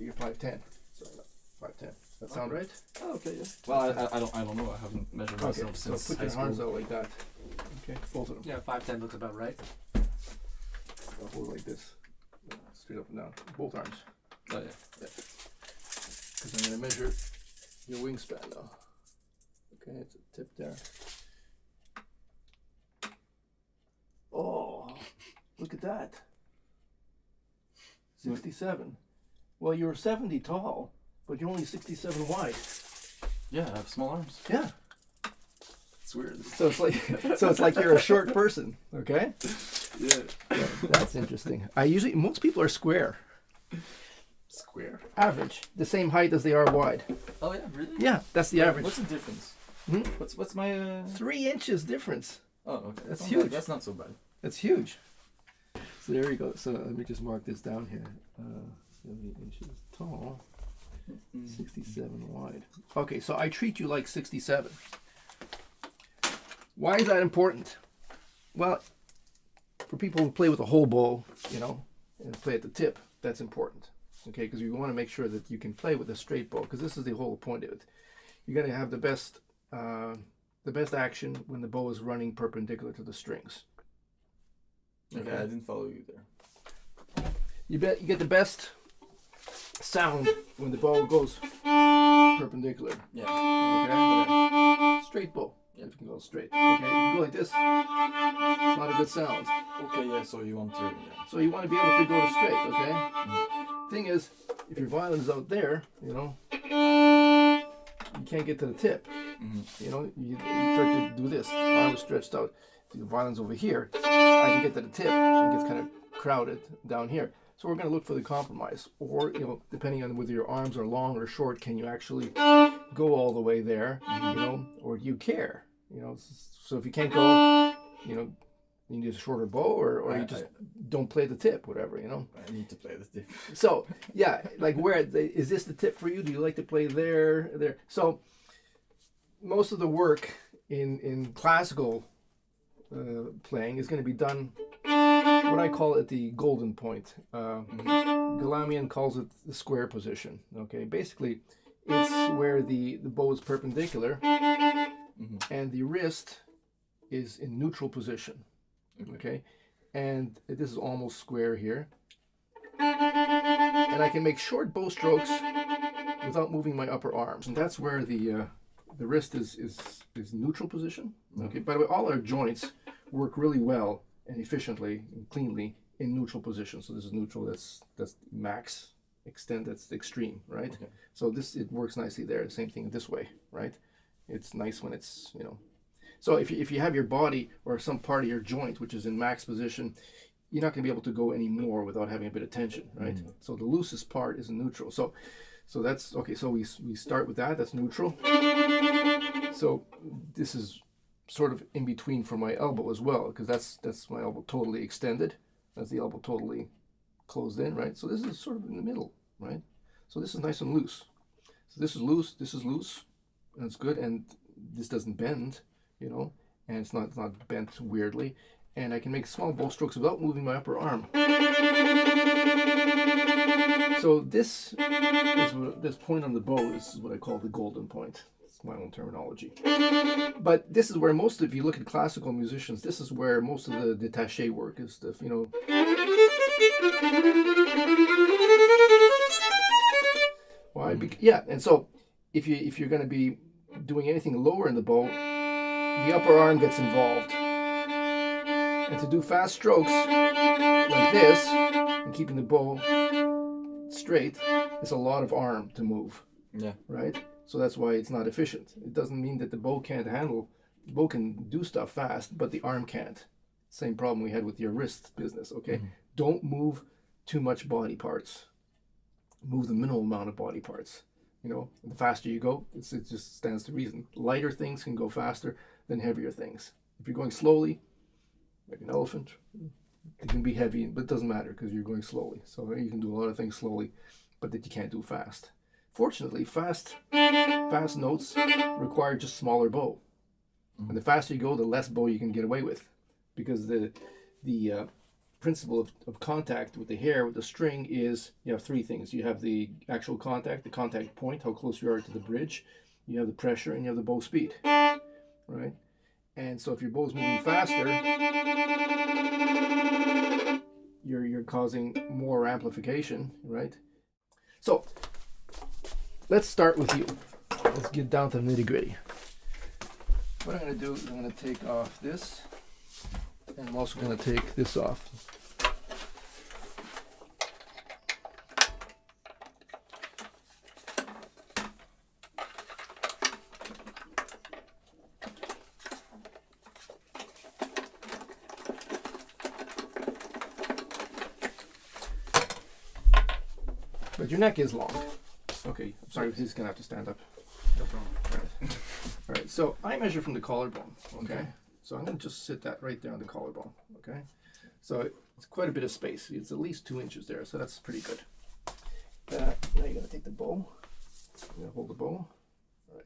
you're 5'10". Sorry, no, 5'10". That sound right? Oh, okay, yeah. Well, I don't know. I haven't measured myself since so put high your school. arms out like that. Okay, both of them. Yeah, 5'10" looks about right. I'll hold it like this, straight up and down, both arms. Oh, yeah. Because I'm going to measure your wingspan now. Okay, it's a tip there. Oh, look at that. 67. Well, you're 70 tall, but you're only 67 wide. Yeah, I have small arms. Yeah. It's weird. So it's like you're a short person. Okay. Yeah. That's interesting. Most people are square. Square. Average, the same height as they are wide. Oh yeah, really? Yeah, that's the average. What's the difference? Hmm? What's my? 3 inches difference. Oh, okay. That's Oh, huge. That's not so bad. That's huge. So there you go. So let me just mark this down here. 70 inches tall, 67 wide. Okay, so I treat you like 67. Why is that important? Well, for people who play with a whole bow, and play at the tip, that's important. Okay, because you want to make sure that you can play with a straight bow, because this is the whole point of it. You're going to have the best action when the bow is running perpendicular to the strings. Okay, I didn't follow you there. You get the best sound when the bow goes perpendicular. Yeah. Okay. Straight bow. Yeah, if you can go straight. Okay. If you go like this, it's not a good sound. Okay, yeah. So you want to? Yeah. So you want to be able to go to straight. Okay. Thing is, if your violin's out there, you can't get to the tip. You start to do this. Arms stretched out. The violin's over here. I can get to the tip. It gets kind of crowded down here. So we're going to look for the compromise. Or, depending on whether your arms are long or short, can you actually go all the way there? Or do you care? So if you can't go, you need a shorter bow, or you just don't play the tip, whatever, I need to play the tip. So, yeah, like is this the tip for you? Do you like to play there? So most of the work in classical playing is going to be done, what I call it the golden point. Galamian calls it the square position. Okay, basically it's where the bow is perpendicular and the wrist is in neutral position. Okay, and this is almost square here, and I can make short bow strokes without moving my upper arms, and that's where the wrist is neutral position. Okay. By the way, all our joints work really well and efficiently and cleanly in neutral position. So this is neutral. That's max. Extend. That's extreme. Right. Okay. So it works nicely there. The same thing this way. Right. It's nice when it's So if you have your body or some part of your joint which is in max position, you're not going to be able to go any more without having a bit of tension. Right. So the loosest part is in neutral. So that's okay. So we start with that. That's neutral. So this is sort of in between for my elbow as well, because that's my elbow totally extended. That's the elbow totally closed in, right? So this is sort of in the middle, right? So this is nice and loose. So this is loose. This is loose, and it's good. And this doesn't bend, and it's not bent weirdly. And I can make small bow strokes without moving my upper arm. So this point on the bow is what I call the golden point. It's my own terminology. But this is where if you look at classical musicians, this is where most of the détaché work is stuff, Why? Yeah, and so if you're going to be doing anything lower in the bow, the upper arm gets involved. And to do fast strokes like this, and keeping the bow straight, it's a lot of arm to move. Yeah. Right? So that's why it's not efficient. It doesn't mean that the bow can do stuff fast, but the arm can't. Same problem we had with your wrist business, okay? Don't move too much body parts. Move the minimal amount of body parts. The faster you go, it just stands to reason. Lighter things can go faster than heavier things. If you're going slowly, like an elephant, it can be heavy, but it doesn't matter because you're going slowly. So you can do a lot of things slowly, but that you can't do fast. Fortunately, fast notes require just smaller bow. And the faster you go, the less bow you can get away with, because the principle of contact with the hair, with the string, is you have three things. You have the actual contact, the contact point, how close you are to the bridge. You have the pressure, and you have the bow speed, right? And so if your bow's moving faster, you're causing more amplification, right? So let's start with you. Let's get down to the nitty-gritty. What I'm going to do is I'm going to take off this, and I'm also going to take this off. But your neck is long. Okay, I'm sorry, he's gonna have to stand up. No problem. All right, so I measure from the collarbone, okay? So I'm gonna just sit that right there on the collarbone, okay? So it's quite a bit of space. It's at least 2 inches there, so that's pretty good. Now you're gonna take the bow. You're gonna hold the bow. All right,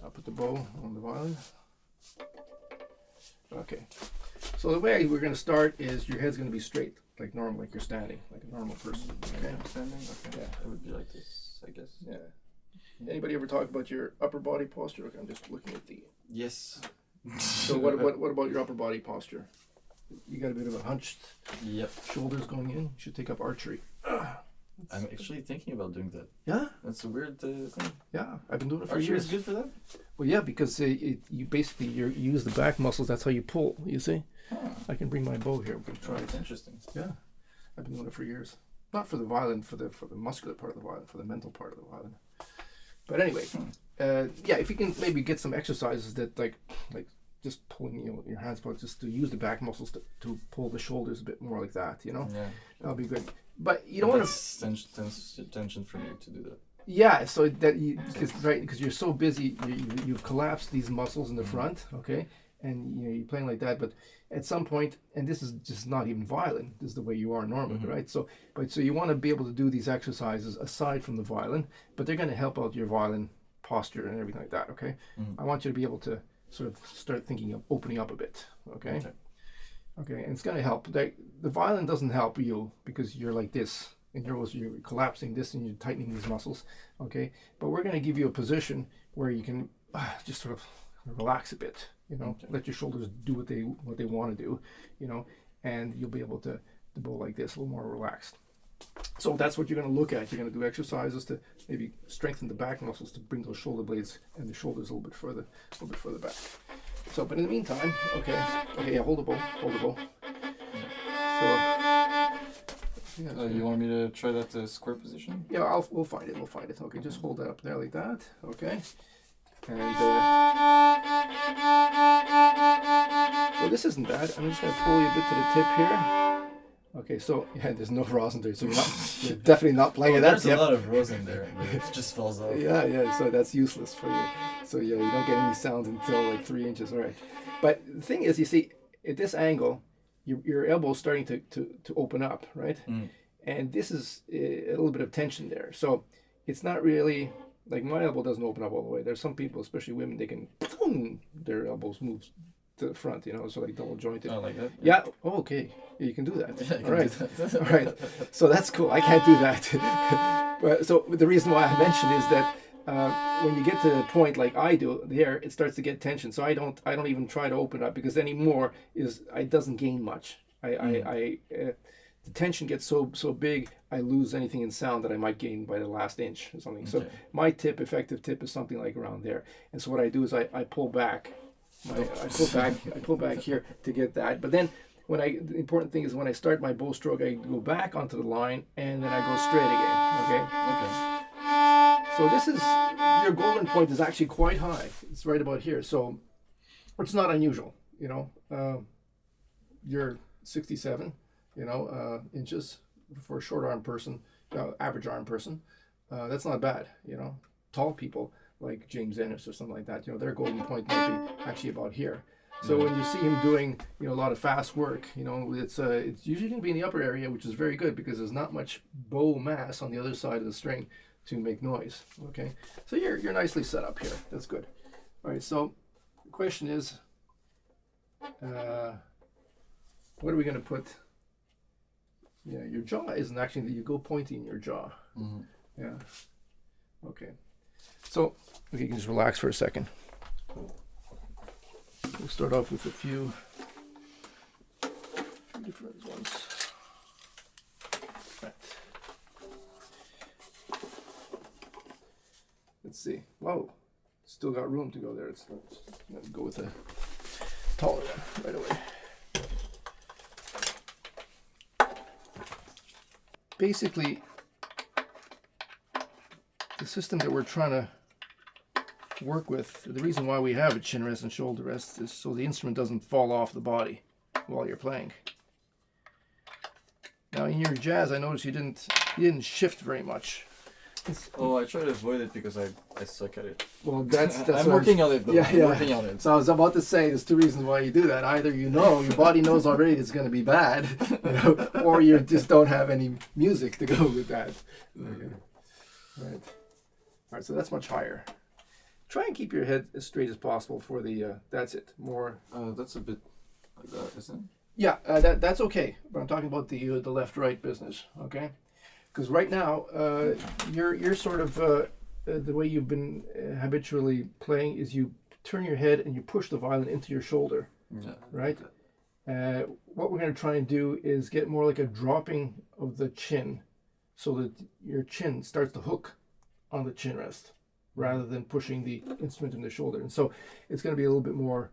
now put the bow on the violin. Okay, so the way we're gonna start is your head's gonna be straight, like normal, like you're standing, like a normal person, okay? I'm standing? Okay. Yeah. It would be like this, I guess. Yeah. Anybody ever talk about your upper body posture? Okay, I'm just looking at the. Yes. So what about your upper body posture? You got a bit of a hunched Yep. shoulders going in. You should take up archery. I'm actually thinking about doing that. Yeah, That's a weird thing. yeah. I've been doing it for Archery years. is good for that? Well, yeah, because you basically you use the back muscles. That's how you pull. You see? Huh. I can bring my bow here. We can try That's it. interesting. Yeah, I've been doing it for years. Not for the violin, for the muscular part of the violin, for the mental part of the violin. But anyway, yeah, if you can maybe get some exercises that like just pulling your hands back, just to use the back muscles to pull the shoulders a bit more like that, Yeah. that'll be good. But you don't want to tension for me to do that. yeah, so that because you're so busy, you've collapsed these muscles in the front, okay, and you're playing like that. But at some point, and this is just not even violin, this is the way you are normally, right? So you want to be able to do these exercises aside from the violin, but they're going to help out your violin posture and everything like that, okay? I want you to be able to sort of start thinking of opening up a bit, okay? Okay, and it's going to help. The violin doesn't help you because you're like this, and you're collapsing this and you're tightening these muscles, okay? But we're going to give you a position where you can just sort of relax a bit, let your shoulders do what they want to do, and you'll be able to bow like this, a little more relaxed. So that's what you're going to look at. You're going to do exercises to maybe strengthen the back muscles to bring those shoulder blades and the shoulders a little bit further back. So, but in the meantime, yeah, hold the bow. So, You want me to try that square position? yeah, we'll find it. Okay, just hold that up there like that. Okay, and so this isn't bad. I'm just going to pull you a bit to the tip here. Okay, so yeah, there's no rosin there, so you're definitely not playing it. There's a lot of rosin there, but it just falls off. Yeah, so that's useless for you. So yeah, you don't get any sound until like 3 inches, all right. But the thing is, you see, at this angle, your elbow's starting to open up, right? And this is a little bit of tension there. So it's not really, like my elbow doesn't open up all the way. There's some people, especially women, they can, boom, their elbows move to the front, so like double jointed. Oh, like that? Yeah. Oh, okay. Yeah, you can do that. Yeah, all right. All right. So that's cool. I can't do that. But so the reason why I mentioned is that when you get to the point like I do there, it starts to get tension. So I don't even try to open up, because anymore it doesn't gain much. The tension gets so big, I lose anything in sound that I might gain by the last inch or something. So my effective tip is something like around there. And so what I do is I pull back. I pull back here to get that. But then the important thing is when I start my bow stroke, I go back onto the line and then I go straight again. Okay. So this is your golden point is actually quite high. It's right about here. So it's not unusual. You're 67, inches for a short arm person, average arm person. That's not bad. Tall people like James Ennis or something like that, their golden point might be actually about here. So when you see him doing, a lot of fast work, it's usually going to be in the upper area, which is very good because there's not much bow mass on the other side of the string to make noise. Okay, so you're nicely set up here. That's good. All right. So the question is, what are we going to put Yeah, your jaw isn't actually, you go pointy in your jaw. Mm-hmm. Yeah. Okay. So, okay, you can just relax for a second. We'll start off with a few different ones. Right. Let's see. Whoa, still got room to go there. Let's go with a taller one right away. Basically, the system that we're trying to work with, the reason why we have a chin rest and shoulder rest is so the instrument doesn't fall off the body while you're playing. Now in your jazz, I noticed you didn't shift very much. Oh, I try to avoid it because I suck at it. Well, that's I'm working on it though. Yeah, I'm working on it. So I was about to say there's two reasons why you do that. Either you know your body knows already it's going to be bad, or you just don't have any music to go with that. Okay. Right. All right. So that's much higher. Try and keep your head as straight as possible for the. That's it. More. That's a bit like that, isn't it? Yeah, that's okay. But I'm talking about the left-right business. Okay. Because right now, you're sort of the way you've been habitually playing is you turn your head and you push the violin into your shoulder, right? What we're going to try and do is get more like a dropping of the chin, so that your chin starts to hook on the chin rest, rather than pushing the instrument in the shoulder. And so it's going to be a little bit more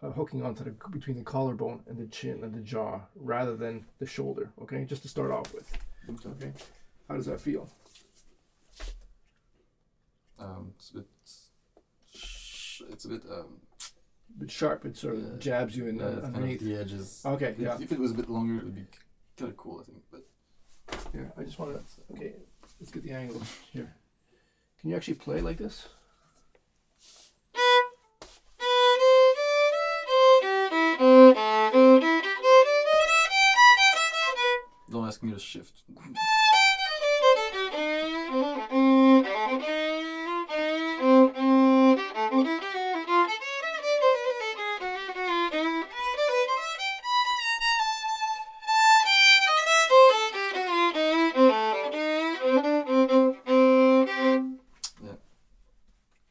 hooking onto between the collarbone and the chin and the jaw, rather than the shoulder. Okay, just to start off with. Okay, how does that feel? It's a bit Sharp. It sort of jabs you in underneath. Kind of the edges. Okay, yeah. If it was a bit longer, it would be kind of cool, I think. But yeah, I just want to. Okay, let's get the angle here. Can you actually play like this? don't ask me to shift.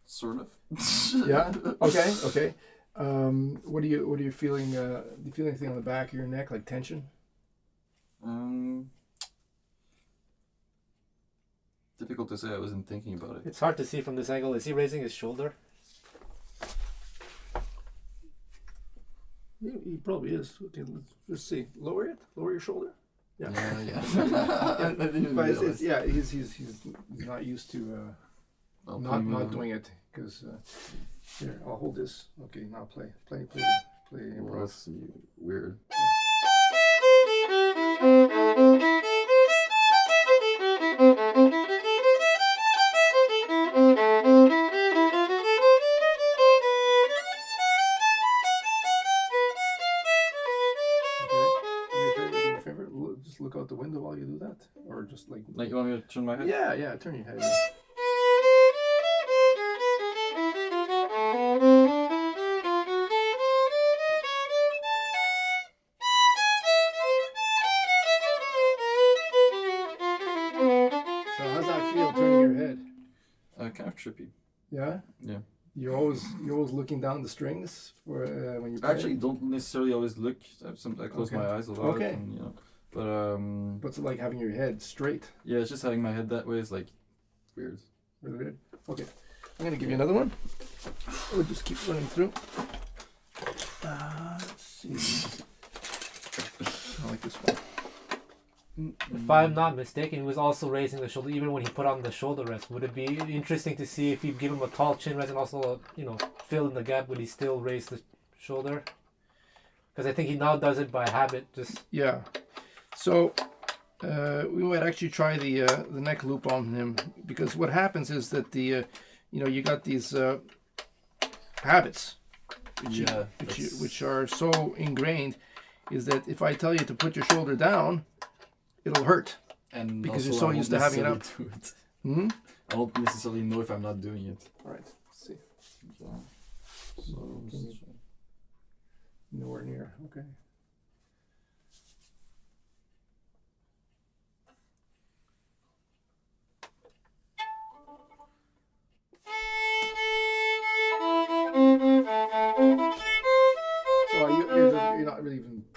Sort of. Yeah. Okay. Okay. What are you feeling? Do you feel anything on the back of your neck, like tension? Difficult to say. I wasn't thinking about it. It's hard to see from this angle. Is he raising his shoulder? Yeah, he probably is. Okay, let's just see. Lower it. Lower your shoulder. Yeah. Yeah. But he's not used to not doing it because here I'll hold this. Okay, now play. Well, that's weird. Just look out the window while you do that, or just like you want me to turn my head? Yeah, turn your head. So how's that feel, turning your head? Kind of trippy. Yeah. Yeah. You're always looking down the strings for when you play? I actually don't necessarily always look. I close my eyes a lot. Okay. And, What's it like having your head straight? Yeah, it's just having my head that way is like weird. Really weird. Okay, I'm gonna give you another one. We'll just keep running through. Let's see. I like this one. If I'm not mistaken, he was also raising the shoulder even when he put on the shoulder rest. Would it be interesting to see if you give him a tall chin rest and also, fill in the gap, would he still raise the shoulder? Because I think he now does it by habit. Yeah. So we might actually try the neck loop on him, because what happens is that you got these habits, which are so ingrained, is that if I tell you to put your shoulder down, it'll hurt, and because you're so used to having it up. I don't necessarily know if I'm not doing it. All right, let's see. So Nowhere near. Okay.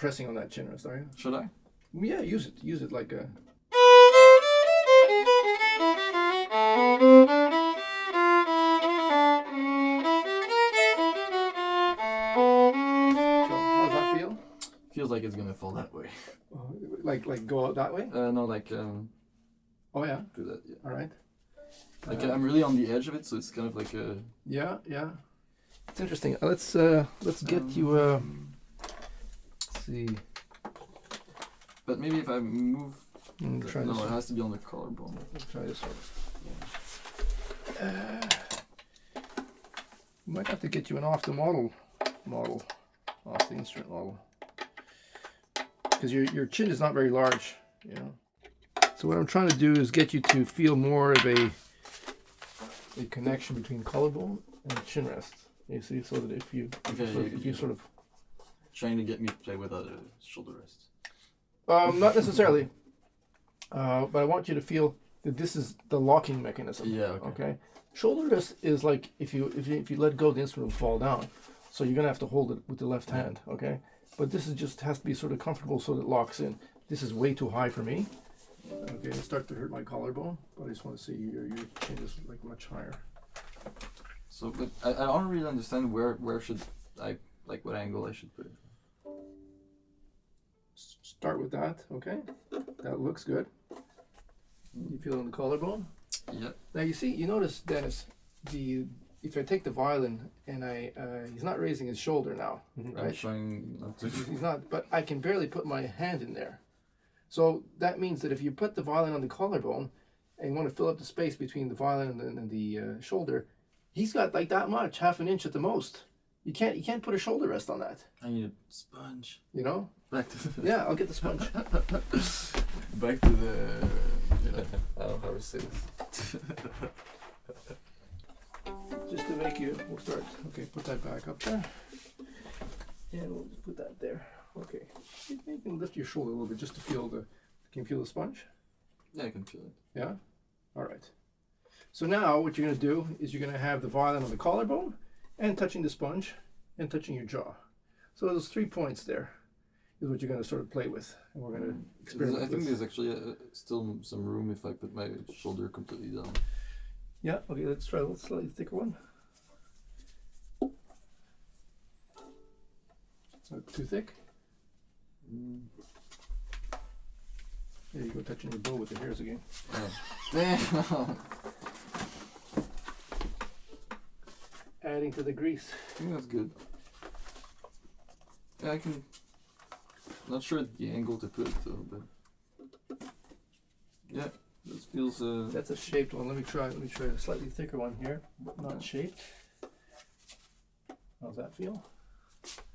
pressing on that chin rest, are you? Should I? Yeah, use it. Use it like a. So, how's that feel? Feels like it's gonna fall that way. Like go out that way? No, like Oh yeah. do that. Yeah. All right. Like I'm really on the edge of it, so it's kind of like a. Yeah, yeah. It's interesting. Let's get you. Let's see. But maybe if I move. Try No, this it one. has to be on the collarbone. Let's try this one. We might have to get you an off the off the instrument model, because your chin is not very large, you know. So what I'm trying to do is get you to feel more of a connection between collarbone and chin rest. You see, so that if you sort of Trying to get me to play without a shoulder rest. not necessarily, but I want you to feel that this is the locking mechanism. Yeah. Okay. Shoulder rest is like if you let go, the instrument will fall down. So you're gonna have to hold it with the left hand. Okay. But this is just has to be sort of comfortable so that it locks in. This is way too high for me. Okay, it starts to hurt my collarbone, but I just want to see your chin is like much higher. So, but I don't really understand where should I, like what angle I should put it. Start with that. Okay. That looks good. You feel it on the collarbone? Yeah. Now you notice, Dennis, if I take the violin and he's not raising his shoulder now, I'm right? trying not to. He's not, but I can barely put my hand in there. So that means that if you put the violin on the collarbone and you want to fill up the space between the violin and the shoulder, he's got like that much, half an inch at the most. You can't put a shoulder rest on that. I need a sponge. You know? Back to the. Yeah, I'll get the sponge. Back to the. I don't know how to say this. Just to make we'll start. Okay, put that back up there. And we'll just put that there. Okay. You can lift your shoulder a little bit just to feel can you feel the sponge? Yeah, I can feel it. Yeah? All right. So now what you're going to do is you're going to have the violin on the collarbone and touching the sponge and touching your jaw. So those 3 points there is what you're going to sort of play with. And we're going to experiment I think with. there's actually still some room if I put my shoulder completely down. Yeah, okay, let's try a slightly thicker one. Not too thick. There you go, touching your bow with the hairs again. Oh. Adding to the grease. I think that's good. Yeah, I can. Not sure the angle to put it though, but yeah, this feels. That's a shaped one. Let me try a slightly thicker one here, but not shaped. How's that feel?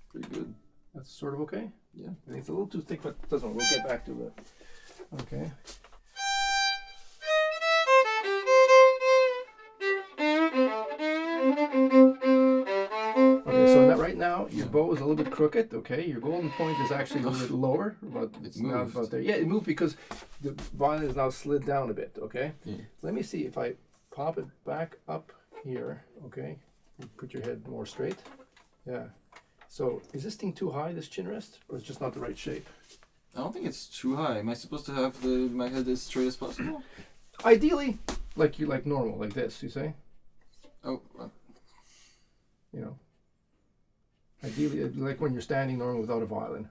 Pretty good. That's sort of okay. Yeah. I think it's a little too thick, but it doesn't. We'll get back to it. Okay. Okay, so right now your bow is a little bit crooked. Okay, your golden point is actually a little bit lower. It's now about there. Yeah, it moved because the violin is now slid down a bit. Okay. Yeah. Let me see if I pop it back up here. Okay. Put your head more straight. Yeah. So is this thing too high, this chin rest, or it's just not the right shape? I don't think it's too high. Am I supposed to have my head as straight as possible? Ideally, like normal, like this. You say? Oh. You know. Ideally, like when you're standing normal without a violin,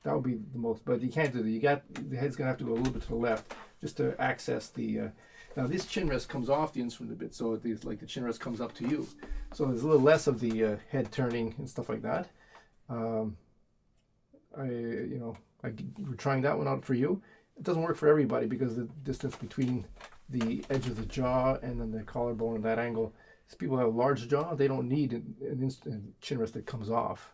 that would be the most. But you can't do that. The head's gonna have to go a little bit to the left just to access the. Now this chin rest comes off the instrument a bit, so it's like the chin rest comes up to you. So there's a little less of the head turning and stuff like that. We're trying that one out for you. It doesn't work for everybody because the distance between the edge of the jaw and then the collarbone and that angle. People who have a large jaw, they don't need a chin rest that comes off,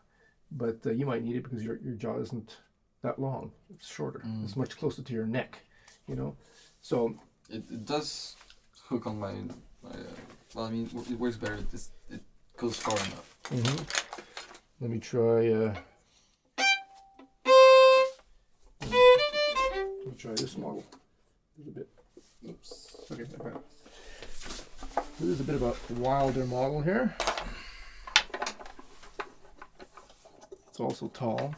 but you might need it because your jaw isn't that long. It's shorter. It's much closer to your neck, you know. So it does hook on my well, I mean, it works better. It goes far enough. Let me try. Let me try this model a little bit. Oops. Okay. This is a bit of a wilder model here. It's also tall.